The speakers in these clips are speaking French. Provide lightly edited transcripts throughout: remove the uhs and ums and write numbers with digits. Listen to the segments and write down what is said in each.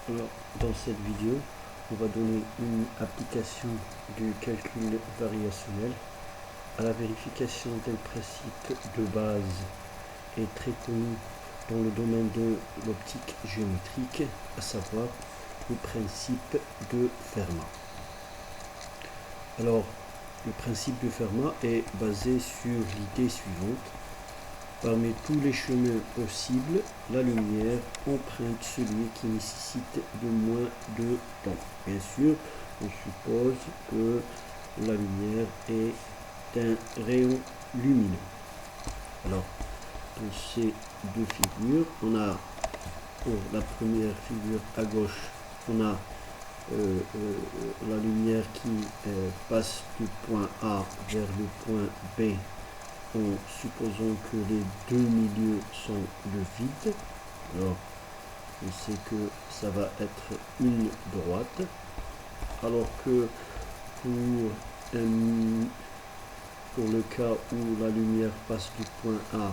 Alors, dans cette vidéo, on va donner une application du calcul variationnel à la vérification d'un principe de base et très connu dans le domaine de l'optique géométrique, à savoir le principe de Fermat. Alors, le principe de Fermat est basé sur l'idée suivante. Parmi tous les chemins possibles, la lumière emprunte celui qui nécessite le moins de temps. Bien sûr, on suppose que la lumière est un rayon lumineux. Alors, dans ces deux figures, on a pour la première figure à gauche, on a la lumière qui passe du point A vers le point B en supposant que les deux milieux sont le vide. Alors, on sait que ça va être une droite, alors que pour le cas où la lumière passe du point A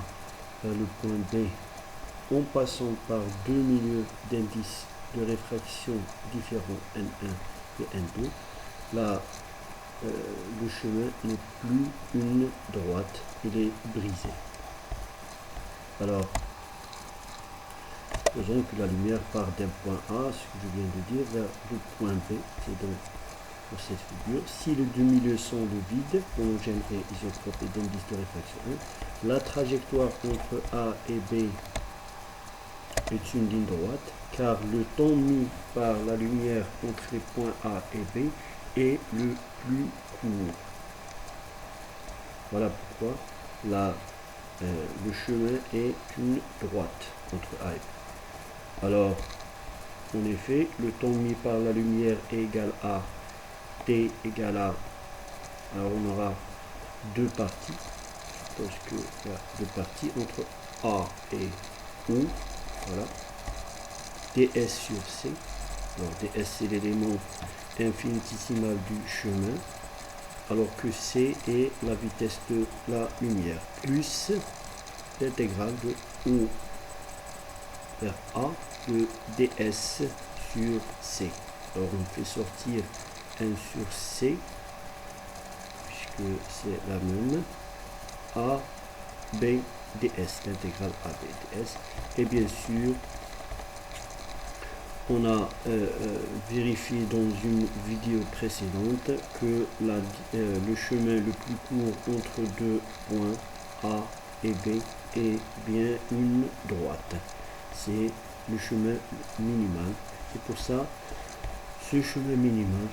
vers le point B, en passant par deux milieux d'indices de réfraction différents N1 et N2, là, le chemin n'est plus une droite, il est brisé. Alors, faisons que la lumière part d'un point A, ce que je viens de dire, vers le point B, c'est donc pour cette figure. Si les deux milieux sont le vide, homogène et isotrope et d'indice de réfraction 1, la trajectoire entre A et B est une ligne droite, car le temps mis par la lumière entre les points A et B est le plus court. Voilà pourquoi le chemin est une droite entre A et B. Alors, en effet, le temps mis par la lumière est égal à T égale à... Alors, on aura deux parties. Je suppose qu'il y a deux parties entre A et O. Voilà. ds sur C. Alors, ds, c'est l'élément infinitésimal du chemin, alors que C est la vitesse de la lumière, plus l'intégrale de O vers A de ds sur C. Alors on fait sortir 1 sur C, puisque c'est la même, A, B, ds, l'intégrale A, B, ds, et bien sûr, on a vérifié dans une vidéo précédente que le chemin le plus court entre deux points A et B est bien une droite. C'est le chemin minimal. Et pour ça, ce chemin minimal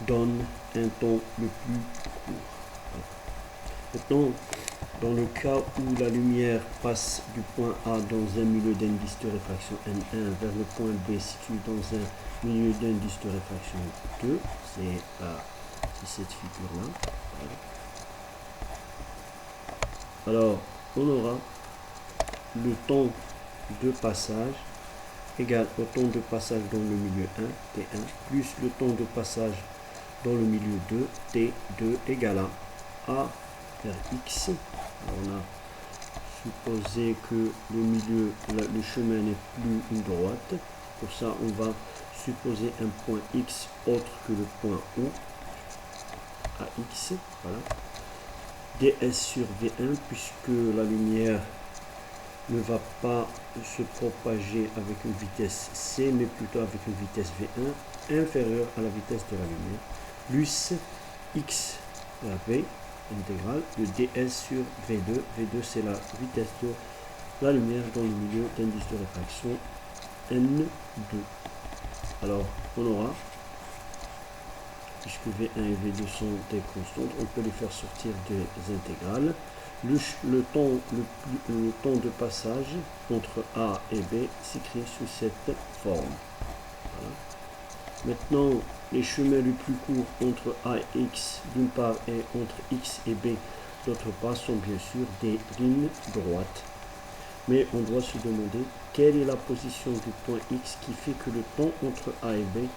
donne un temps le plus court. Maintenant, dans le cas où la lumière passe du point A dans un milieu d'indice de réfraction N1 vers le point B situé dans un milieu d'indice de réfraction 2, c'est cette figure-là. Voilà. Alors, on aura le temps de passage égal au temps de passage dans le milieu 1, T1, plus le temps de passage dans le milieu 2, T2, égal à vers X. Alors on a supposé que le chemin n'est plus une droite. Pour ça, on va supposer un point X autre que le point O à X. Voilà. ds sur V1, puisque la lumière ne va pas se propager avec une vitesse C, mais plutôt avec une vitesse V1 inférieure à la vitesse de la lumière, plus X vers V, intégrale de ds sur V2. V2, c'est la vitesse de la lumière dans le milieu d'indice de réfraction N2. Alors, on aura, puisque V1 et V2 sont des constantes, on peut les faire sortir des intégrales. Le temps de passage entre A et B s'écrit sous cette forme. Voilà. Maintenant, les chemins les plus courts entre A et X d'une part et entre X et B d'autre part sont bien sûr des lignes droites. Mais on doit se demander quelle est la position du point X qui fait que le temps entre A et B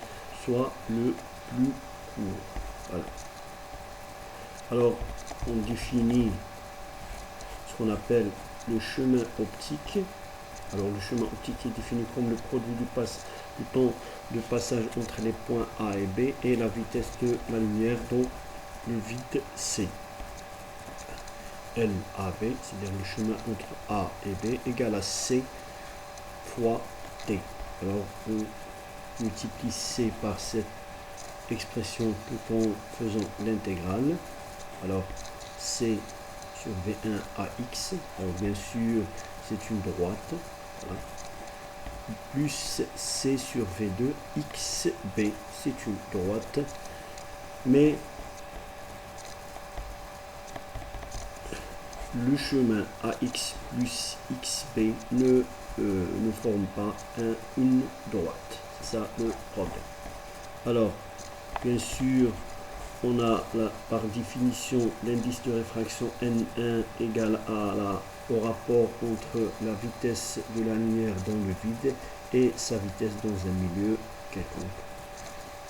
soit le plus court. Voilà. Alors, on définit ce qu'on appelle le chemin optique Alors le chemin optique est défini comme le produit du temps de passage entre les points A et B et la vitesse de la lumière dans le vide C. LAB, c'est-à-dire le chemin entre A et B, égale à C fois T. Alors on multiplie C par cette expression tout en faisant l'intégrale. Alors C sur V1 AX, alors bien sûr c'est une droite, voilà. Plus C sur V2 XB, c'est une droite, mais le chemin AX plus XB ne forme pas une droite. C'est ça le problème. Alors, bien sûr, on a par définition l'indice de réfraction N1 égal au rapport entre la vitesse de la lumière dans le vide et sa vitesse dans un milieu quelconque.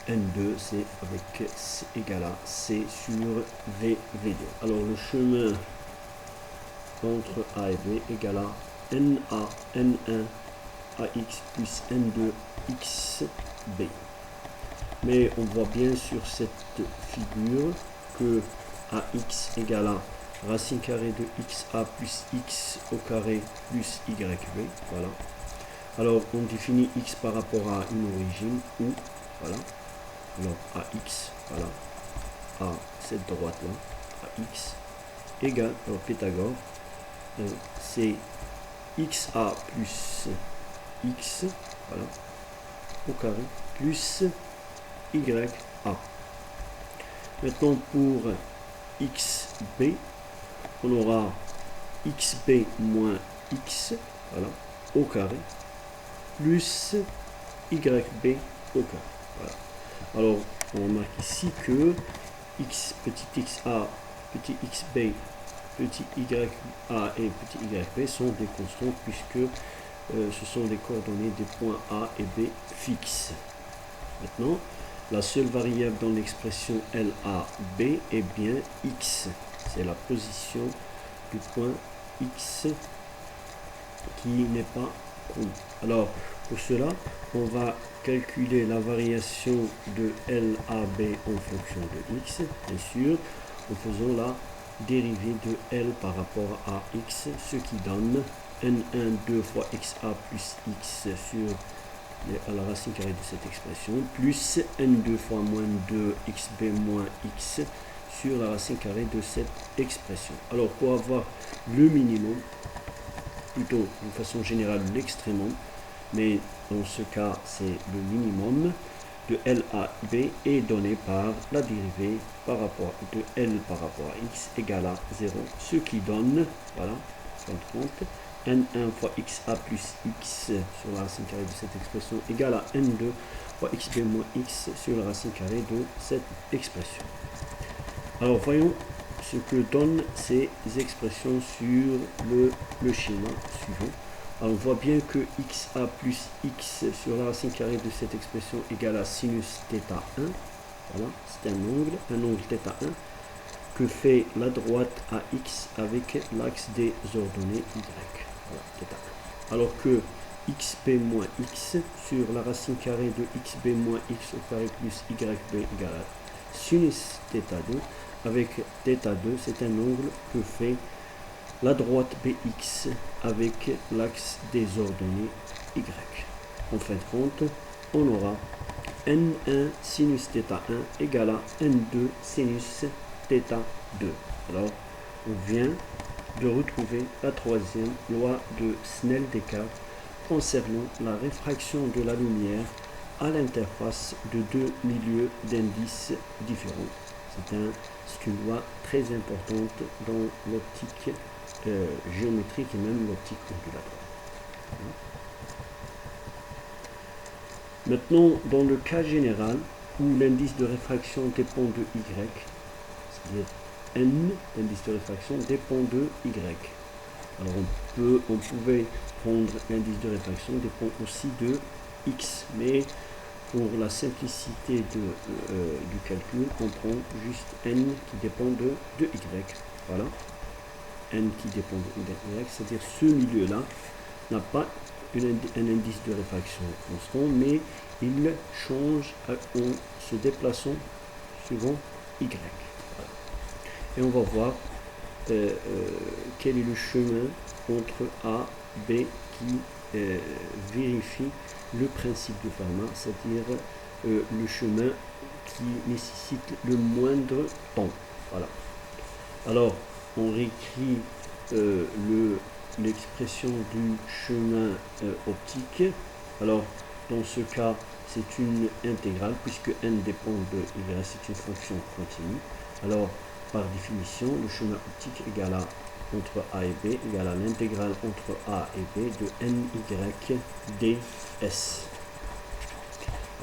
N2 c'est avec C égal à C sur VV2. Alors le chemin entre A et B égale à NA, N1 AX plus N2 XB. Mais on voit bien sur cette figure que AX égale à racine carrée de XA plus X au carré plus YB. Voilà. Alors on définit X par rapport à une origine ou, voilà. Alors AX, voilà, à cette droite-là, AX égale, alors Pythagore, c'est XA plus X, voilà, au carré, plus YA. Maintenant pour XB, on aura XB moins X, voilà, au carré, plus YB au carré. Voilà. Alors, on remarque ici que X, petit XA, petit XB, petit YA et petit YB sont des constantes puisque ce sont les coordonnées des points A et B fixes. Maintenant, la seule variable dans l'expression LAB est bien X. C'est la position du point X qui n'est pas connue. Alors, pour cela, on va calculer la variation de LAB en fonction de X, bien sûr, en faisant la dérivée de L par rapport à X, ce qui donne N1 2 fois XA plus X sur la racine carrée de cette expression, plus N2 fois moins 2 XB moins X sur la racine carrée de cette expression. Alors, pour avoir le minimum, plutôt de façon générale l'extrémum, mais dans ce cas c'est le minimum de LAB est donné par la dérivée par rapport de L par rapport à X égale à 0, ce qui donne, voilà, N1 fois XA plus X sur la racine carrée de cette expression égale à N2 fois XB moins X sur la racine carrée de cette expression. Alors voyons ce que donnent ces expressions sur le schéma suivant. Alors on voit bien que XA plus X sur la racine carrée de cette expression égale à sinus θ1. Voilà, c'est un angle θ1 que fait la droite AX avec l'axe des ordonnées Y. Voilà, θ1. Alors que XB moins X sur la racine carrée de XB moins X au carré plus YB égale à sinus θ2 avec θ2, c'est un angle que fait la droite BX avec l'axe des ordonnées Y. En fin de compte, on aura N1 sinus θ1 égale à N2 sinus θ2. Alors, on vient de retrouver la troisième loi de Snell-Descartes concernant la réfraction de la lumière à l'interface de deux milieux d'indices différents. C'est une loi très importante dans l'optique géométrique et même l'optique ondulatoire. Maintenant, dans le cas général où l'indice de réfraction dépend de Y, c'est-à-dire N, l'indice de réfraction dépend de Y. Alors on pouvait prendre l'indice de réfraction dépend aussi de X, mais pour la simplicité du calcul, on prend juste N qui dépend de Y. Voilà. N qui dépend de Y, c'est-à-dire ce milieu-là n'a pas un indice de réfraction constant, mais il change en se déplaçant suivant y. Voilà. Et on va voir quel est le chemin entre A, B qui vérifie le principe de Fermat, c'est-à-dire le chemin qui nécessite le moindre temps. Voilà. Alors, on réécrit l'expression du chemin optique. Alors, dans ce cas, c'est une intégrale puisque n dépend de y, c'est une fonction continue. Alors, par définition, le chemin optique égale à entre a et b égale à l'intégrale entre a et b de ny ds.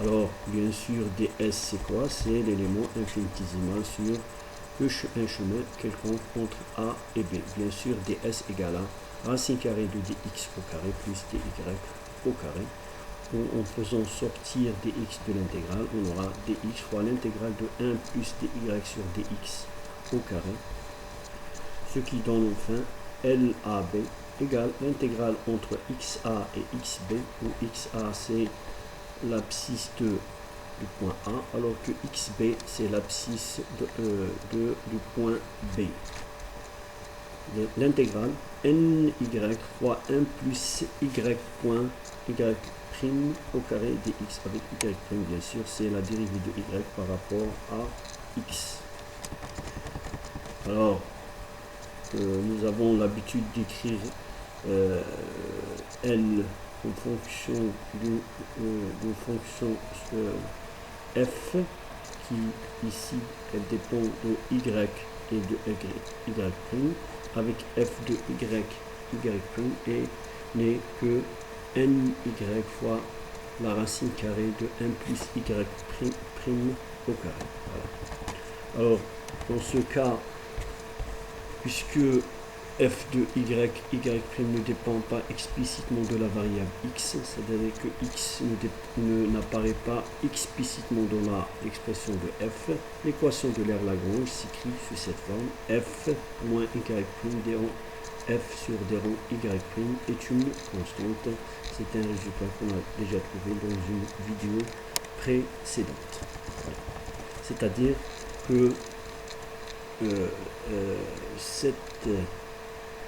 Alors, bien sûr, ds c'est quoi? C'est l'élément infinitésimal sur un chemin quelconque entre a et b. Bien sûr, ds égale à racine carrée de dx au carré plus dy au carré. En faisant sortir dx de l'intégrale, on aura dx fois l'intégrale de 1 plus dy sur dx au carré, ce qui donne enfin LAB égale l'intégrale entre XA et XB, où XA c'est l'abscisse du point A, alors que XB c'est l'abscisse du point B. L'intégrale NY fois 1 plus Y point Y prime au carré dx avec Y prime, bien sûr, c'est la dérivée de Y par rapport à X. Alors, nous avons l'habitude d'écrire L en fonction d'une fonction f qui ici elle dépend de y et de y prime, avec f de y prime et n'est que ny fois la racine carrée de 1 plus y prime au carré. Voilà. Alors dans ce cas, puisque f de y prime ne dépend pas explicitement de la variable x, c'est-à-dire que x n'apparaît pas explicitement dans l'expression de f, l'équation de l'aire Lagrange s'écrit sous cette forme: f moins y prime dérang f sur dérang y prime est une constante. C'est un résultat qu'on a déjà trouvé dans une vidéo précédente. C'est-à-dire que cette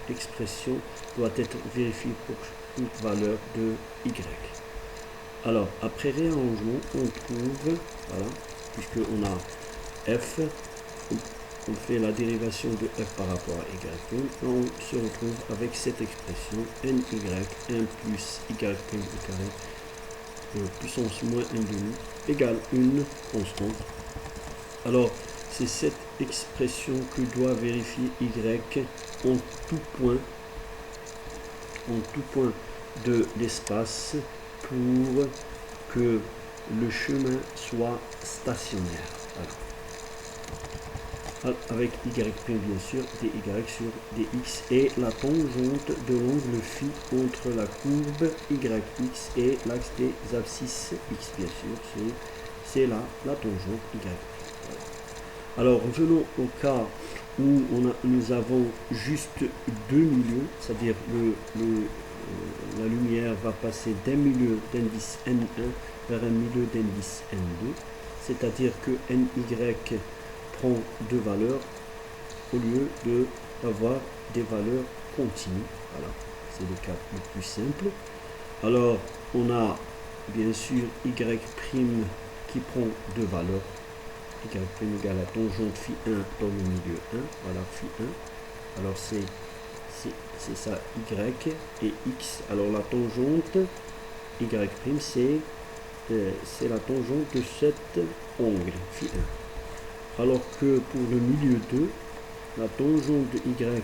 expression doit être vérifiée pour toute valeur de y. Alors, après réarrangement, on trouve, voilà, puisqu'on a f, on fait la dérivation de f par rapport à y, on se retrouve avec cette expression ny 1 plus y prime au carré puissance moins 1 demi égale une constante. Alors, c'est cette expression que doit vérifier y en tout point de l'espace pour que le chemin soit stationnaire. Voilà. Avec y prime bien sûr, dy sur dx et la tangente de l'angle phi entre la courbe yx et l'axe des abscisses x, bien sûr, c'est là la tangente y prime. Voilà. Alors revenons au cas où nous avons juste deux milieux, c'est-à-dire la lumière va passer d'un milieu d'indice N1 vers un milieu d'indice N2, c'est-à-dire que NY prend deux valeurs au lieu d'avoir des valeurs continues. Voilà, c'est le cas le plus simple. Alors, on a bien sûr Y' qui prend deux valeurs. Y' égale à tangente phi 1 dans le milieu 1. Voilà, phi 1. Alors, c'est ça, Y et X. Alors, la tangente Y', c'est la tangente de cet angle, phi 1. Alors que pour le milieu 2, la tangente de Y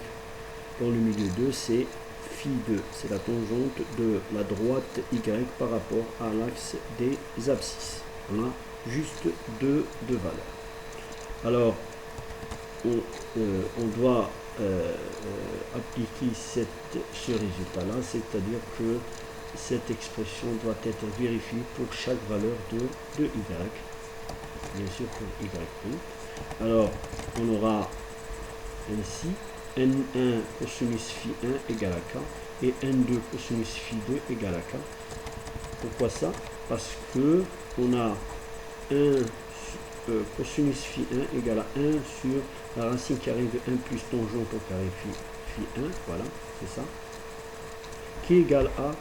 dans le milieu 2, c'est phi 2. C'est la tangente de la droite Y par rapport à l'axe des abscisses. On a juste deux valeurs. Alors, on doit appliquer ce résultat-là, c'est-à-dire que cette expression doit être vérifiée pour chaque valeur de Y. Bien sûr pour Y'. Alors, on aura ainsi N1 cosinus phi 1 égale à K, et N2 cosinus phi2 égale à K. Pourquoi ça? Parce que on a 1 cosinus phi1 égale à 1 sur la racine carrée de 1 plus tangente au carré phi1, voilà, c'est ça, qui est égal à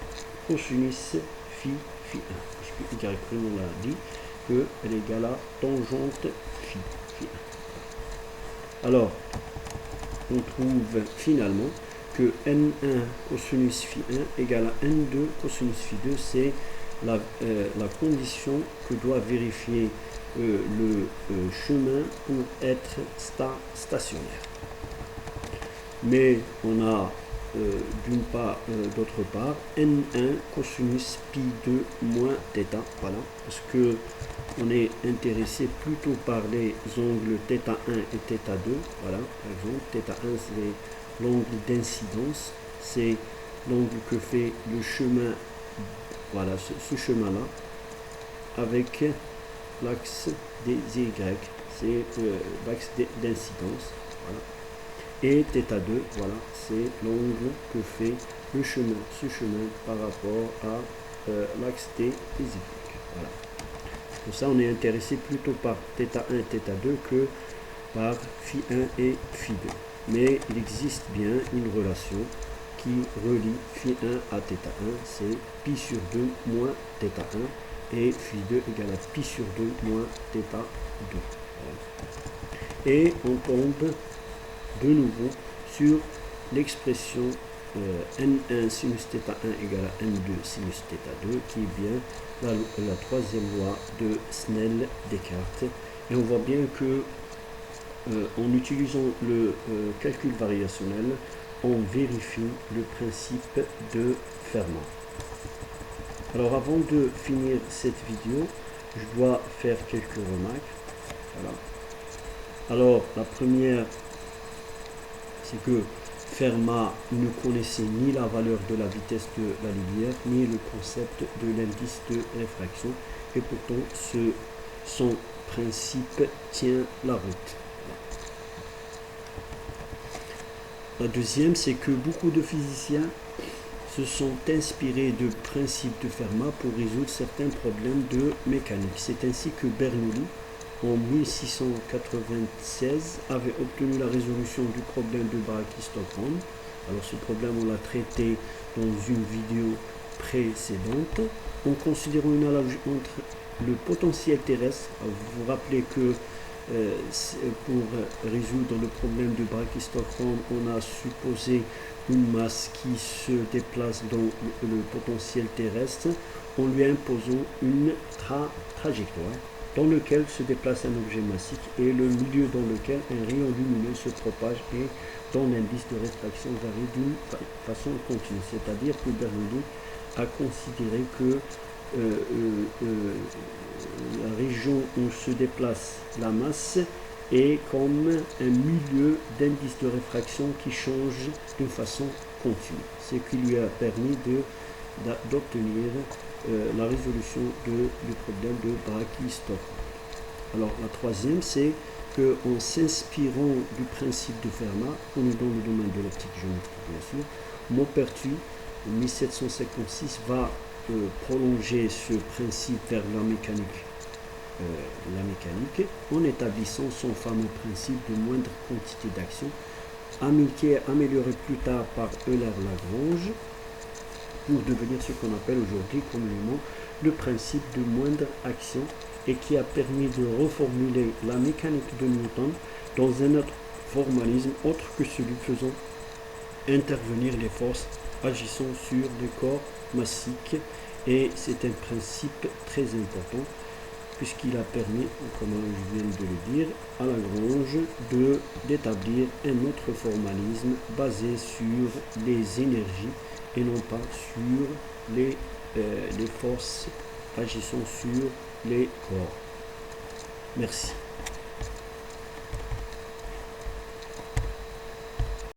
cosinus phi1, puisque y' on l'a dit, qu'elle est égale à tangente phi1. Alors, on trouve finalement que N1 cosinus phi1 égale à N2 cosinus phi2, c'est la condition que doit vérifier le chemin pour être stationnaire. Mais on a d'autre part N1 cosinus pi2 moins θ, voilà, parce que on est intéressé plutôt par les angles θ1 et θ2, voilà, par exemple, θ1 c'est l'angle d'incidence, c'est l'angle que fait le chemin, voilà, ce chemin-là, avec l'axe des Y, c'est l'axe d'incidence, voilà. Et θ2, voilà, c'est l'angle que fait le chemin, ce chemin par rapport à l'axe des Y, voilà. Pour ça, on est intéressé plutôt par θ1 et θ2 que par phi1 et phi2. Mais il existe bien une relation qui relie phi1 à θ1, c'est pi sur 2 moins θ1, et phi2 égale à pi sur 2 moins θ2. Voilà. Et on tombe de nouveau sur l'expression N1 sinus θ1 égale à N2 sinus θ2, qui est bien la troisième loi de Snell-Descartes. Et on voit bien que en utilisant le calcul variationnel, on vérifie le principe de Fermat. Alors avant de finir cette vidéo, je dois faire quelques remarques. Voilà. Alors la première, c'est que Fermat ne connaissait ni la valeur de la vitesse de la lumière, ni le concept de l'indice de réfraction, et pourtant son principe tient la route. La deuxième, c'est que beaucoup de physiciens se sont inspirés de principes de Fermat pour résoudre certains problèmes de mécanique. C'est ainsi que Bernoulli, en 1696, avait obtenu la résolution du problème de Brachistochrone. Alors ce problème, on l'a traité dans une vidéo précédente, en considérant une analogie entre le potentiel terrestre. Alors, vous vous rappelez que pour résoudre le problème de Brachistochrone, on a supposé une masse qui se déplace dans le potentiel terrestre en lui imposant une trajectoire dans lequel se déplace un objet massif et le milieu dans lequel un rayon lumineux se propage et dont l'indice de réfraction varie d'une façon continue. C'est-à-dire que Bernoulli a considéré que la région où se déplace la masse est comme un milieu d'indice de réfraction qui change d'une façon continue, ce qui lui a permis d'obtenir la résolution du problème de Brachistochrone. Alors la troisième, c'est qu'en s'inspirant du principe de Fermat, on est dans le domaine de l'optique géométrique bien sûr, Maupertuis en 1756 va prolonger ce principe vers la mécanique en établissant son fameux principe de moindre quantité d'action, amélioré plus tard par Euler-Lagrange, pour devenir ce qu'on appelle aujourd'hui communément le principe de moindre action, et qui a permis de reformuler la mécanique de Newton dans un autre formalisme autre que celui faisant intervenir les forces agissant sur les corps massiques. Et c'est un principe très important puisqu'il a permis, comme je viens de le dire, à Lagrange d'établir un autre formalisme basé sur les énergies et non pas sur les forces agissant sur les corps. Merci.